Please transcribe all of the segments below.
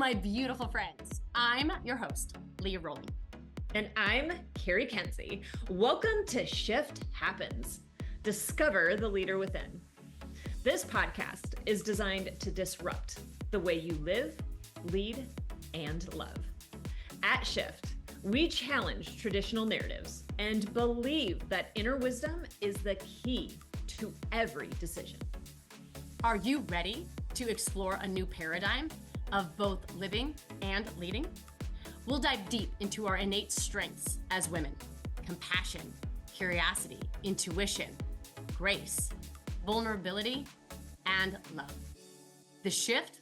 my beautiful friends. I'm your host, Leah Rolling. And I'm Carrie Kenzie. Welcome to Shift Happens. Discover the leader within. This podcast is designed to disrupt the way you live, lead, and love. At Shift, we challenge traditional narratives and believe that inner wisdom is the key to every decision. Are you ready to explore a new paradigm of both living and leading? We'll dive deep into our innate strengths as women: compassion, curiosity, intuition, grace, vulnerability, and love. The shift,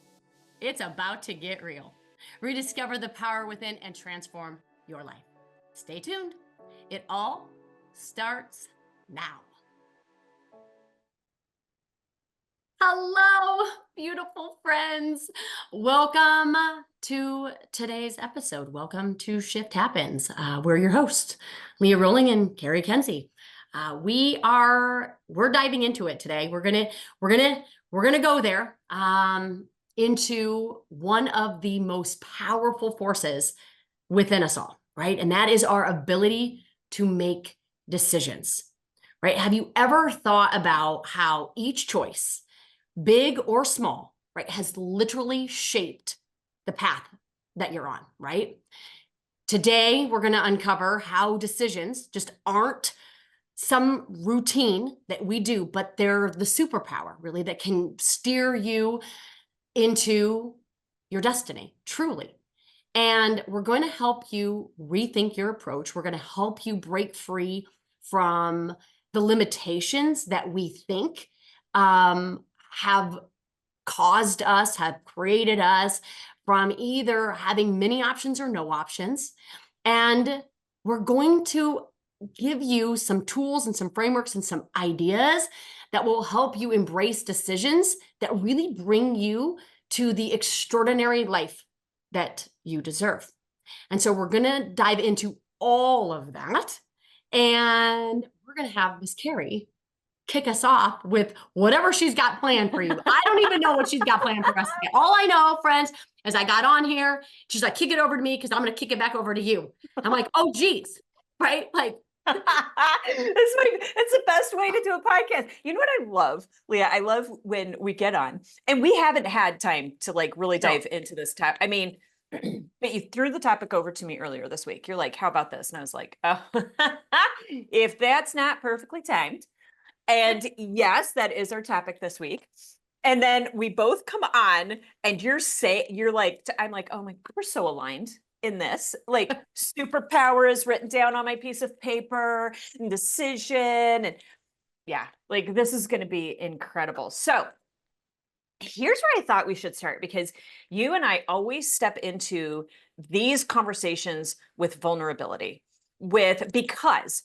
it's about to get real. Rediscover the power within and transform your life. Stay tuned. It all starts now. Hello, beautiful friends. Welcome to today's episode. Welcome to Shift Happens. We're your hosts, Leah Rolling and Carrie Kenzie. We're diving into it today. We're gonna go there into one of the most powerful forces within us all, right? And that is our ability to make decisions, right? Have you ever thought about how each choice, big or small, right, has literally shaped the path that you're on, right? Today, we're going to uncover how decisions just aren't some routine that we do, but they're the superpower, really, that can steer you into your destiny, truly. And we're going to help you rethink your approach. We're going to help you break free from the limitations that we think have caused us, have created us from either having many options or no options. And we're going to give you some tools and some frameworks and some ideas that will help you embrace decisions that really bring you to the extraordinary life that you deserve. And so we're going to dive into all of that. And we're going to have Miss Carrie kick us off with whatever she's got planned for you. I don't even know what she's got planned for us today. All I know, friends, is I got on here, she's like, kick it over to me because I'm going to kick it back over to you. I'm like, oh, geez, right? Like, it's the best way to do a podcast. You know what I love, Leah? I love when we get on and we haven't had time to like really dive into this topic. I mean, but you threw the topic over to me earlier this week. You're like, how about this? And I was like, oh, if that's not perfectly timed. And yes, that is our topic this week. And then we both come on and you're like, I'm like, oh my, we're so aligned in this. Like superpower is written down on my piece of paper and decision. And yeah, like this is going to be incredible. So here's where I thought we should start, because you and I always step into these conversations with vulnerability, because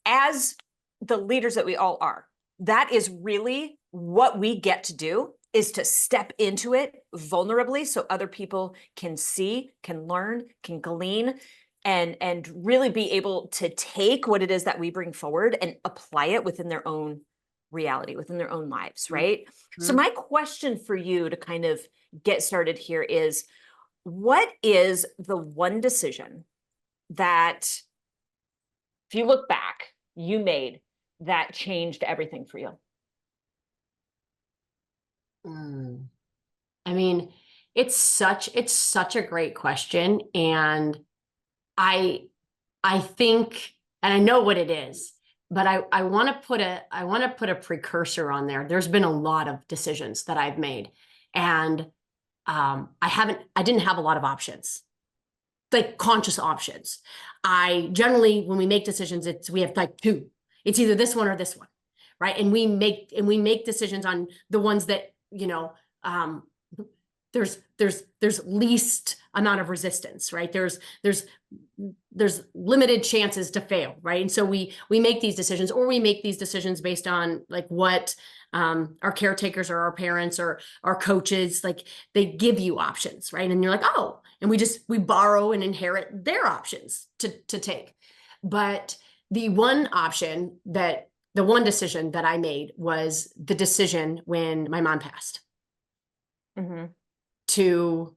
as the leaders that we all are, that is really what we get to do, is to step into it vulnerably so other people can see, can learn, can glean, and really be able to take what it is that we bring forward and apply it within their own reality, within their own lives, right? Mm-hmm. So my question for you to kind of get started here is, what is the one decision that, if you look back, you made that changed everything for you? I mean, it's such a great question. And I think, and I know what it is, but I want to put a precursor on there. There's been a lot of decisions that I've made, and I didn't have a lot of options, like conscious options. I generally, when we make decisions, we have like two. It's either this one or this one, right? And we make decisions on the ones that, there's least amount of resistance, right? There's limited chances to fail, right? And so we make these decisions, or we make these decisions based on like what our caretakers or our parents or our coaches, like they give you options, right? And you're like, oh, and we borrow and inherit their options to take. But the one decision that I made was the decision when my mom passed, to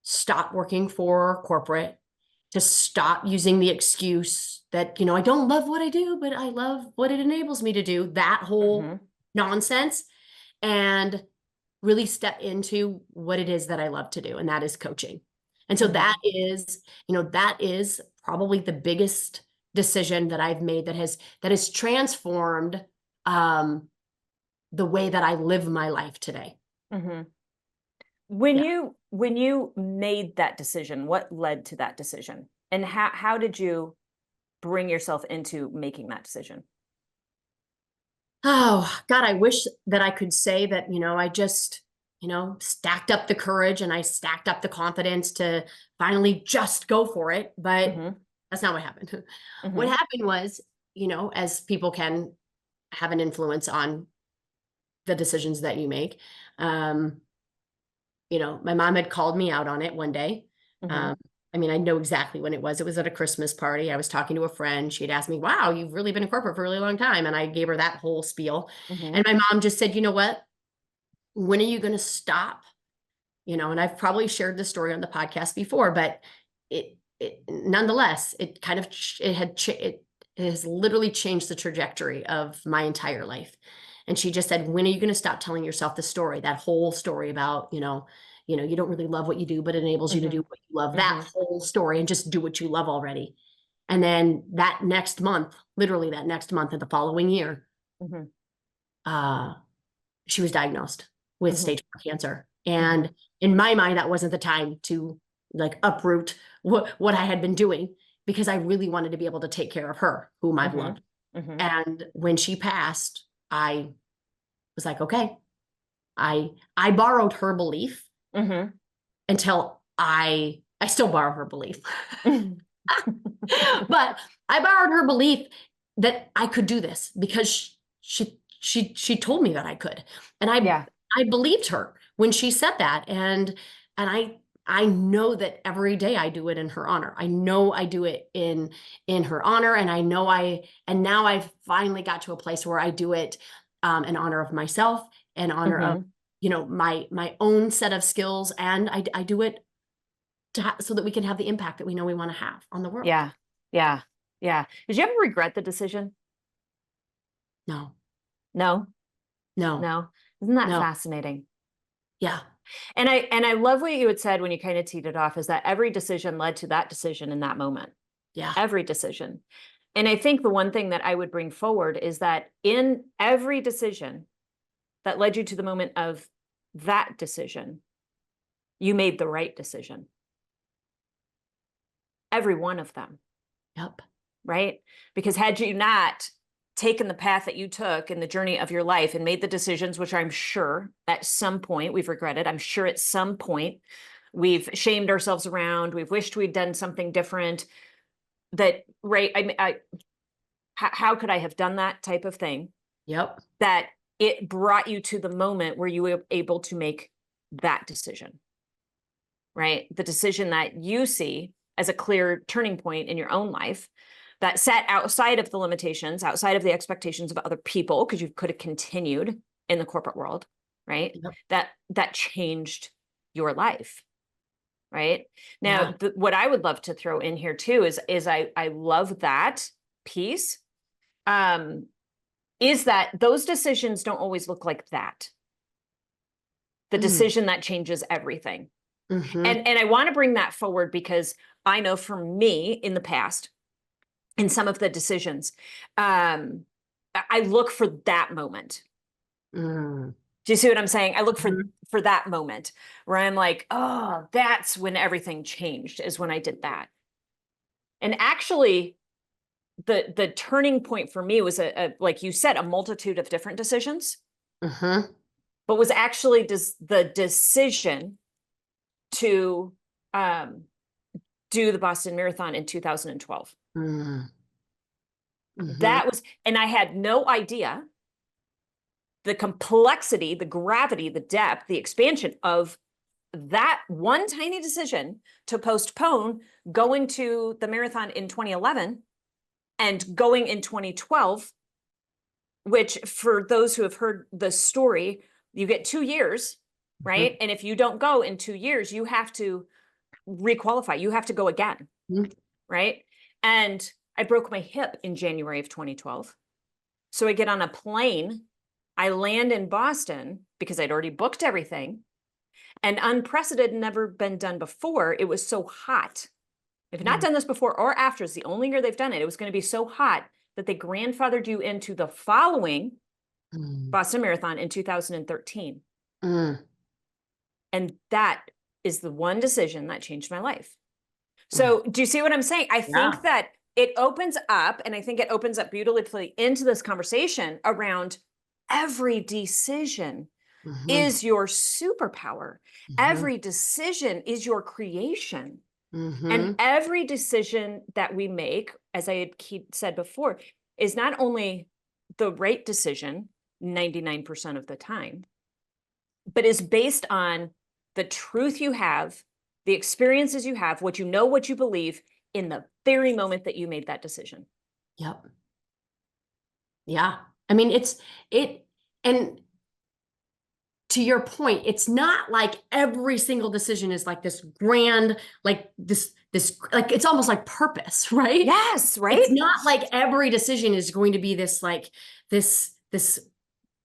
stop working for corporate, to stop using the excuse that, I don't love what I do, but I love what it enables me to do, that whole nonsense, and really step into what it is that I love to do, and that is coaching. And so that is probably the biggest decision that I've made that has transformed the way that I live my life today. When you made that decision, what led to that decision? And how did you bring yourself into making that decision? Oh, God, I wish that I could say that, I just, stacked up the courage and I stacked up the confidence to finally just go for it. But that's not what happened. What happened was, as people can have an influence on the decisions that you make, my mom had called me out on it one day. I know exactly when it was. It was at a Christmas party. I was talking to a friend. She had asked me, wow, you've really been in corporate for a really long time. And I gave her that whole spiel. And my mom just said, you know what? When are you going to stop? And I've probably shared this story on the podcast before, but it nonetheless, it kind of, it has literally changed the trajectory of my entire life. And she just said, when are you going to stop telling yourself the story, that whole story about, you don't really love what you do, but it enables you to do what you love, that whole story, and just do what you love already. And then that next month, literally that next month of the following year, she was diagnosed with stage 4 cancer. And in my mind, that wasn't the time to like uproot what I had been doing, because I really wanted to be able to take care of her, whom I've loved. And when she passed, I was like, okay, I borrowed her belief until I still borrow her belief, but I borrowed her belief that I could do this because she told me that I could. And I believed her when she said that. And I know that every day I do it in her honor. I know I do it in her honor. And and now I've finally got to a place where I do it in honor of myself, in honor of, my own set of skills. And I do it so that we can have the impact that we know we want to have on the world. Yeah. Did you ever regret the decision? No. Isn't that fascinating? Yeah. And I love what you had said when you kind of teed it off, is that every decision led to that decision in that moment. Yeah. Every decision. And I think the one thing that I would bring forward is that in every decision that led you to the moment of that decision, you made the right decision. Every one of them. Yep. Right? Because had you not taken the path that you took in the journey of your life and made the decisions, which I'm sure at some point we've regretted, I'm sure at some point we've shamed ourselves around, we've wished we'd done something different, that, right? How could I have done that type of thing? Yep. That it brought you to the moment where you were able to make that decision, right? The decision that you see as a clear turning point in your own life, that sat outside of the limitations, outside of the expectations of other people, because you could have continued in the corporate world, right? Yep. That changed your life, right? Now, what I would love to throw in here too is I love that piece, is that those decisions don't always look like that. The decision that changes everything. And I want to bring that forward because I know for me in the past, in some of the decisions, I look for that moment. Do you see what I'm saying? I look for that moment where I'm like, oh, that's when everything changed, is when I did that. And actually, the turning point for me was like you said, a multitude of different decisions, but was actually the decision to do the Boston Marathon in 2012. That was, and I had no idea the complexity, the gravity, the depth, the expansion of that one tiny decision to postpone going to the marathon in 2011 and going in 2012, which for those who have heard the story, you get 2 years, right? And if you don't go in 2 years, you have to requalify. You have to go again. Mhm. Right. And I broke my hip in January of 2012. So I get on a plane. I land in Boston because I'd already booked everything. And unprecedented, never been done before. It was so hot. They've not done this before or after. It's the only year they've done it. It was going to be so hot that they grandfathered you into the following Boston Marathon in 2013. Mm. And that is the one decision that changed my life. So do you see what I'm saying? I think that it opens up, and I think it opens up beautifully into this conversation around every decision is your superpower. Every decision is your creation. And every decision that we make, as I had said before, is not only the right decision 99% of the time, but is based on the truth you have, the experiences you have, what you know, what you believe in the very moment that you made that decision. Yep. Yeah. I mean, and to your point, it's not like every single decision is like this grand, like this, like, it's almost like purpose, right? Yes, right? It's not like every decision is going to be this, like this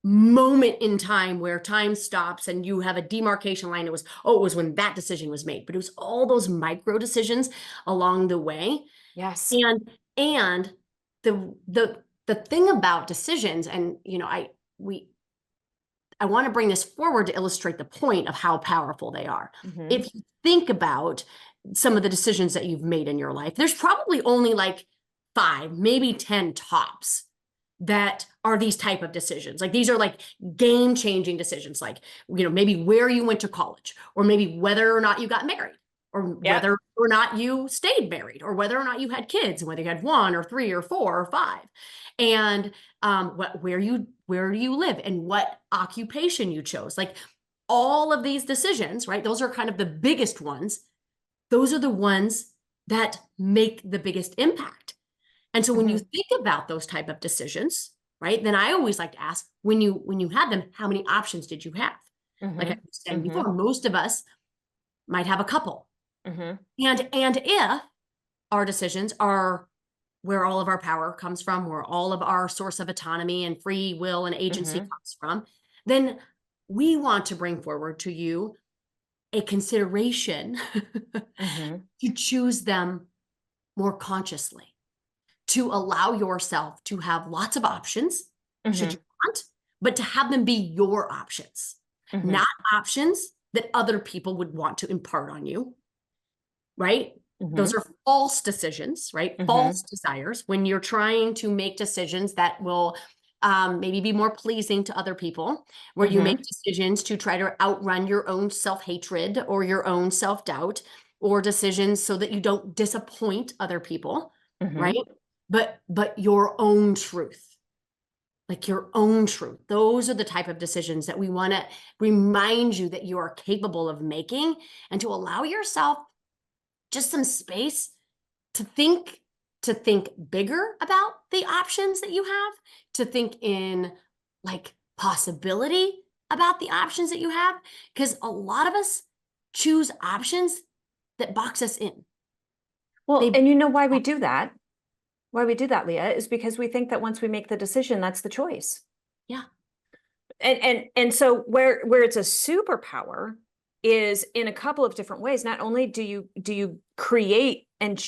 moment in time where time stops and you have a demarcation line. It was when that decision was made, but it was all those micro decisions along the way. Yes. And the thing about decisions, and I want to bring this forward to illustrate the point of how powerful they are. If you think about some of the decisions that you've made in your life, there's probably only like 5, maybe 10 tops that are these type of decisions. Like, these are like game-changing decisions, like, maybe where you went to college, or maybe whether or not you got married, or whether or not you stayed married, or whether or not you had kids, and whether you had 1 or 3 or 4 or 5, and where do you live, and what occupation you chose. Like, all of these decisions, right? Those are kind of the biggest ones. Those are the ones that make the biggest impact. And so when you think about those type of decisions, right, then I always like to ask, when you had them, how many options did you have? Like I was saying before, most of us might have a couple. And if our decisions are where all of our power comes from, where all of our source of autonomy and free will and agency comes from, then we want to bring forward to you a consideration to choose them more consciously, to allow yourself to have lots of options, should you want, but to have them be your options, not options that other people would want to impart on you, right? Those are false decisions, right? False desires. When you're trying to make decisions that will maybe be more pleasing to other people, where you make decisions to try to outrun your own self-hatred or your own self-doubt, or decisions so that you don't disappoint other people, right? But your own truth, like your own truth. Those are the type of decisions that we want to remind you that you are capable of making, and to allow yourself just some space to think bigger about the options that you have, to think in like possibility about the options that you have, because a lot of us choose options that box us in. Well, and you know why we do that? Why we do that, Leah, is because we think that once we make the decision, that's the choice. Yeah. And so where it's a superpower is in a couple of different ways. Not only do you create and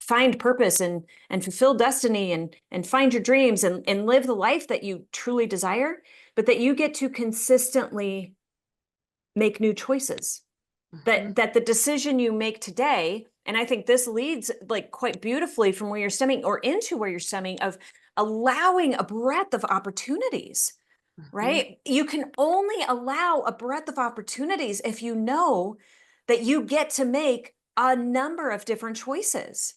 find purpose and fulfill destiny and find your dreams and live the life that you truly desire, but that you get to consistently make new choices. That the decision you make today, and I think this leads like quite beautifully from where you're stemming, or into where you're stemming, of allowing a breadth of opportunities, right? You can only allow a breadth of opportunities if you know that you get to make a number of different choices,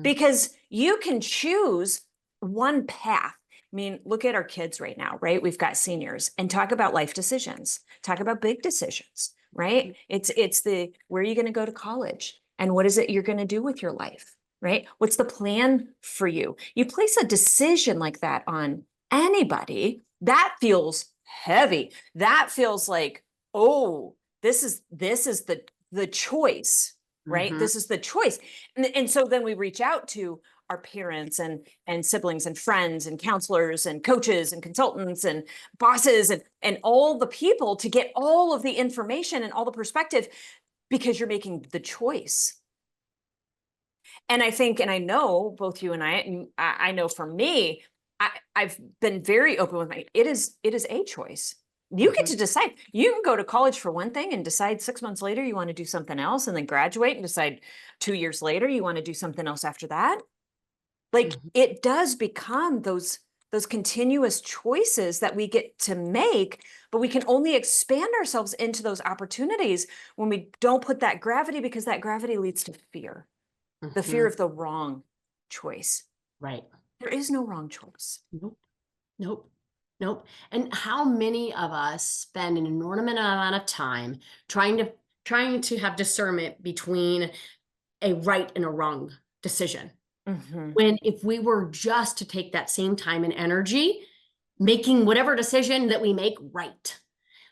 because you can choose one path. I mean, look at our kids right now, right? We've got seniors, and talk about life decisions, talk about big decisions, right? It's the, where are you going to go to college? And what is it you're going to do with your life, right? What's the plan for you? You place a decision like that on anybody, that feels heavy. That feels like, oh, this is the the choice, right? Mhm. This is the choice. And so then we reach out to our parents and siblings and friends and counselors and coaches and consultants and bosses and all the people to get all of the information and all the perspective because you're making the choice. And I think, and I know both you and I know for me, I've been very open with it is a choice. You get Mhm. to decide. You can go to college for one thing and decide 6 months later you want to do something else, and then graduate and decide 2 years later you want to do something else after that. Like Mhm. it does become those continuous choices that we get to make, but we can only expand ourselves into those opportunities when we don't put that gravity, because that gravity leads to fear, the fear Mhm. of the wrong choice. Right. There is no wrong choice. Nope. Nope. Nope. And how many of us spend an inordinate amount of time trying to have discernment between a right and a wrong decision? Mhm. When if we were just to take that same time and energy making whatever decision that we make right.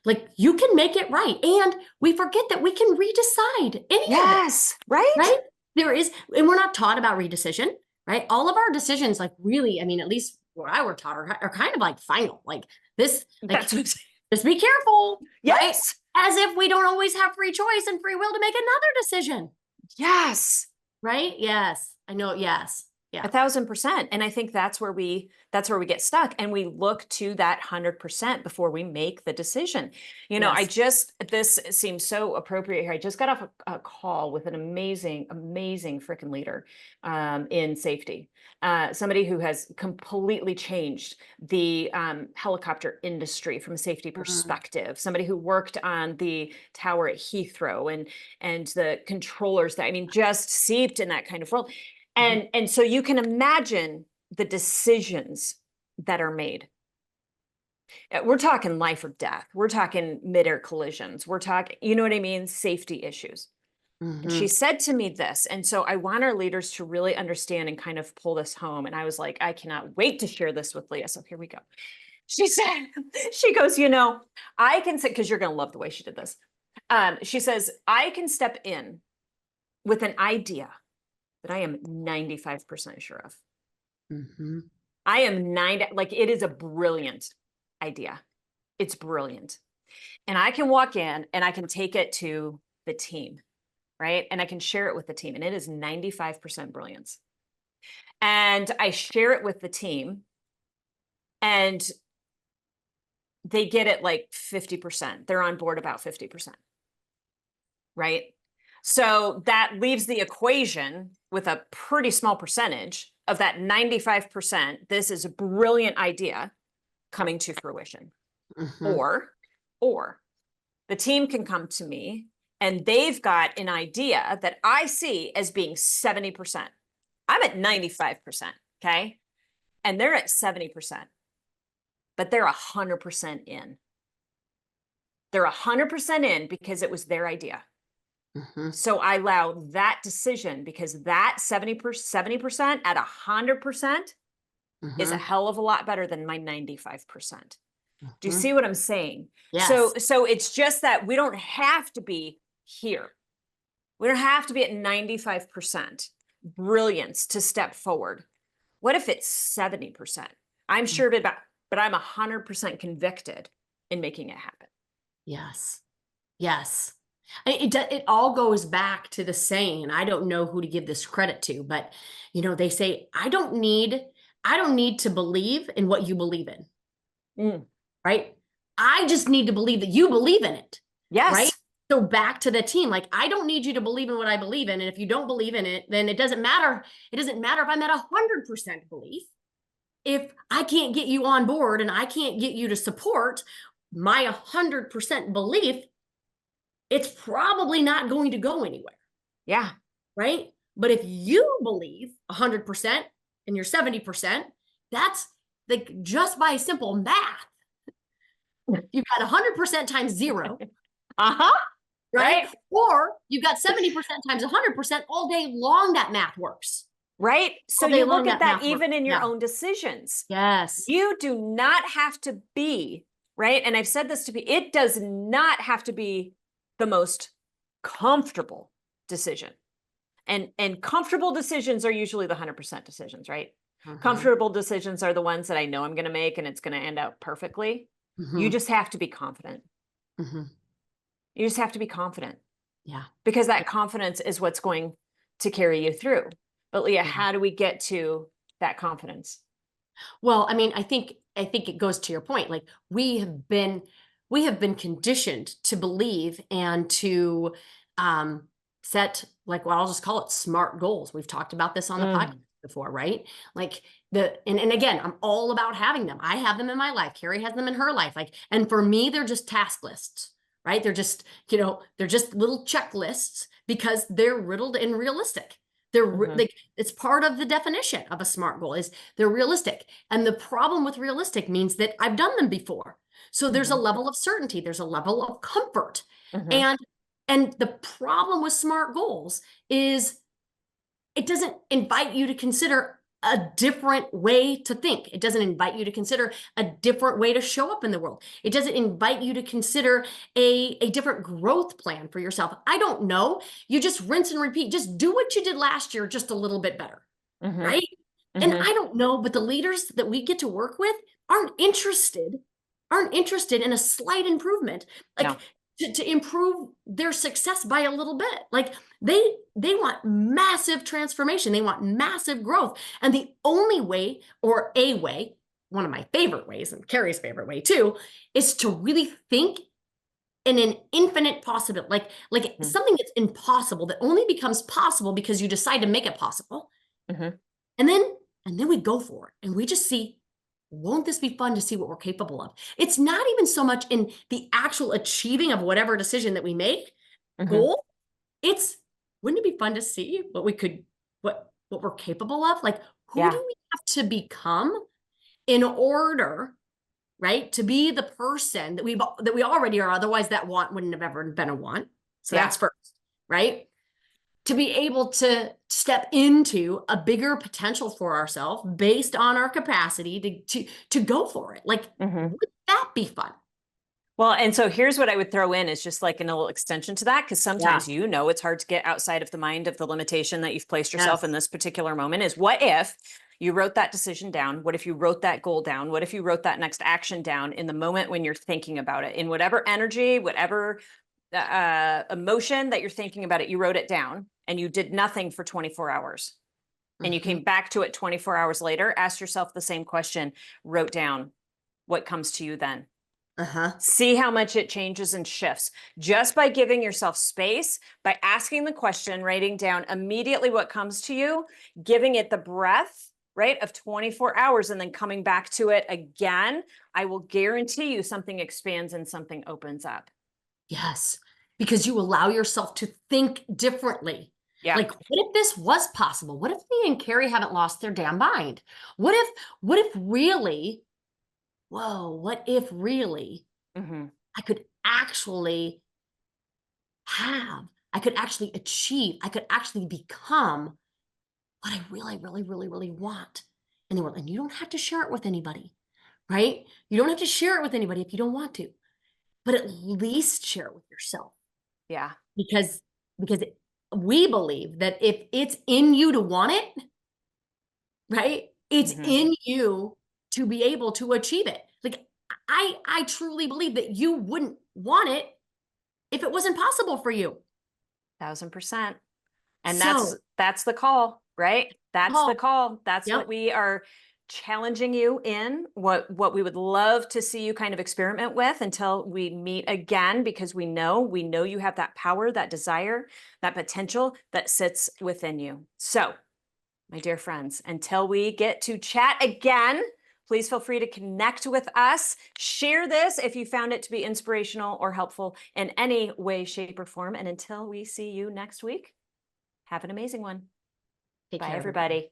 Like you can make it right. And we forget that we can redecide any of it, Yes, right? right? There is, and we're not taught about redecision, right? All of our decisions, like really, I mean, at least what I were taught are kind of like final. Like this, like That's what I'm saying. just be careful, right? Yes. As if we don't always have free choice and free will to make another decision, Yes. right? Yes. I know. Yes. Yeah. 1,000%. And I think that's where we get stuck, and we look to that 100% before we make the decision. Yes. This seems so appropriate here. I just got off a call with an amazing freaking leader in safety. Somebody who has completely changed the helicopter industry from a safety Mm, perspective. Somebody who worked on the tower at Heathrow and the controllers that, I mean, just seeped in that kind of world. mhm, And so you can imagine the decisions that are made. We're talking life or death. We're talking midair collisions. We're talking, you know what I mean? Safety issues. And she mhm, said to me this, and so I want our leaders to really understand and kind of pull this home. And I was like, I cannot wait to share this with Leah. So here we go. She said, she goes, I can say, because you're going to love the way she did this. She says, I can step in with an idea that I am 95% sure of. mhm, I am like it is a brilliant idea. It's brilliant. And I can walk in and I can take it to the team, right? And I can share it with the team, and it is 95% brilliance. And I share it with the team, and they get it like 50%. They're on board about 50%, right? So that leaves the equation with a pretty small percentage of that 95%. This is a brilliant idea coming to fruition. mhm, Or the team can come to me and they've got an idea that I see as being 70%. I'm at 95%, okay? And they're at 70%, but they're 100% in. They're 100% in because it was their idea. mhm, So I allow that decision, because that 70% at 100% is a mhm, hell of a lot better than my 95%. Do you mhm. see what I'm saying? So Yes. it's just that we don't have to be here. We don't have to be at 95% brilliance to step forward. What if it's 70%? I'm Mm, sure of it, but I'm 100% convicted in making it happen. yes. Yes. It all goes back to the saying, and I don't know who to give this credit to, but they say, I don't need to believe in what you believe in, Mm. right? I just need to believe that you believe in it, right? Yes. So back to the team, like I don't need you to believe in what I believe in. And if you don't believe in it, then it doesn't matter. It doesn't matter if I'm at 100% belief. If I can't get you on board and I can't get you to support my 100% belief, it's probably not going to go anywhere, Yeah. right? But if you believe 100% and you're 70%, that's like just by simple math, you've got 100% times zero, Uh-huh. right? Right. Or you've got 70% times 100% all day long. That math works. Right. So All day you long, look at that that math works. even in your Yeah. own decisions. Yes. You do not have to be, right? And I've said this to be, it does not have to be the most comfortable decision. And comfortable decisions are usually the 100% decisions, right? Mhm. Comfortable decisions are the ones that I know I'm going to make and it's going to end out perfectly. You Mhm. just have to be confident. Mhm. You just have to be confident Yeah. because that confidence is what's going to carry you through. But Leah, Yeah. how do we get to that confidence? Well, I mean, I think it goes to your point. Like we have been conditioned to believe and to set, like, well, I'll just call it smart goals. We've talked about this on the podcast Mm, before, right? Like and again, I'm all about having them. I have them in my life. Carrie has them in her life. Like, and for me, they're just task lists, right? They're just, they're just little checklists because they're riddled and realistic. mhm, Like, it's part of the definition of a smart goal is they're realistic. And the problem with realistic means that I've done them before. So there's a mhm, level of certainty, there's a level of comfort. mhm, And the problem with smart goals is it doesn't invite you to consider a different way to think. It doesn't invite you to consider a different way to show up in the world. It doesn't invite you to consider a different growth plan for yourself. I don't know. You just rinse and repeat. Just do what you did last year, just a little bit better, mhm, right? And mhm. I don't know, but the leaders that we get to work with aren't interested in a slight improvement, like No. to improve their success by a little bit. Like they want massive transformation, they want massive growth. And the only way, or a way, one of my favorite ways, and Carrie's favorite way too, is to really think in an infinite possibility, like Mhm, something that's impossible that only becomes possible because you decide to make it possible. mhm, And then we go for it and we just see, won't this be fun to see what we're capable of? It's not even so much in the actual achieving of whatever decision that we make, mhm. goal. It's, wouldn't it be fun to see what we could, what we're capable of? Like, who Yeah. do we have to become in order, right, to be the person that we already are? Otherwise, that want wouldn't have ever been a want. So Yeah. that's first, right? To be able to step into a bigger potential for ourselves based on our capacity to go for it. Like, Mhm. wouldn't that be fun? Well, and so here's what I would throw in is just like a little extension to that, because Yeah. sometimes it's hard to get outside of the mind of the limitation that you've placed yourself in Yes. this particular moment. Is what if you wrote that decision down? What if you wrote that goal down? What if you wrote that next action down in the moment when you're thinking about it, in whatever energy, whatever emotion that you're thinking about it, you wrote it down and you did nothing for 24 hours and you Mhm. came back to it 24 hours later, asked yourself the same question, wrote down what comes to you then. Uh-huh. See how much it changes and shifts just by giving yourself space, by asking the question, writing down immediately what comes to you, giving it the breath, right, of 24 hours, and then coming back to it again. I will guarantee you something expands and something opens up. Yes. Because you allow yourself to think differently. Yeah. Like, what if this was possible? What if me and Carrie haven't lost their damn mind? What if really, whoa, what if really Hmm. I could actually I could actually achieve, I could actually become what I really, really, really, really want in the world. And you don't have to share it with anybody, right? You don't have to share it with anybody if you don't want to, but at least share it with yourself Yeah. because because we believe that if it's in you to want it, right? It's Hmm. in you to be able to achieve it. Like, I truly believe that you wouldn't want it if it wasn't possible for you. 1,000%. And So, that's the call, right? That's the oh, call. That's yep. what we are challenging you in, what we would love to see you kind of experiment with until we meet again, because we know you have that power, that desire, that potential that sits within you. So, my dear friends, until we get to chat again, please feel free to connect with us. Share this if you found it to be inspirational or helpful in any way, shape, or form. And until we see you next week, have an amazing one. Take Bye, care, everybody.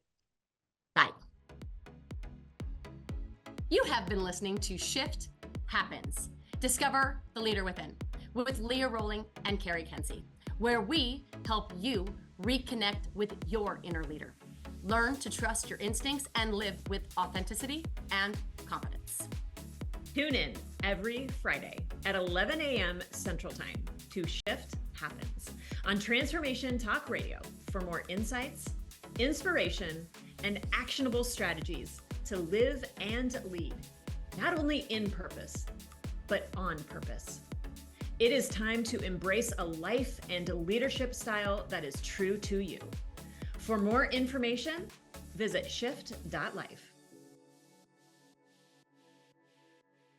everybody. Bye. You have been listening to Shift Happens. Discover the leader within with Leah Rowling and Carrie Kenzie, where we help you reconnect with your inner leader. Learn to trust your instincts and live with authenticity and confidence. Tune in every Friday at 11 a.m. Central Time to Shift Happens. on Transformation Talk Radio for more insights, inspiration, and actionable strategies to live and lead, not only in purpose, but on purpose. It is time to embrace a life and leadership style that is true to you. For more information, visit shift.life.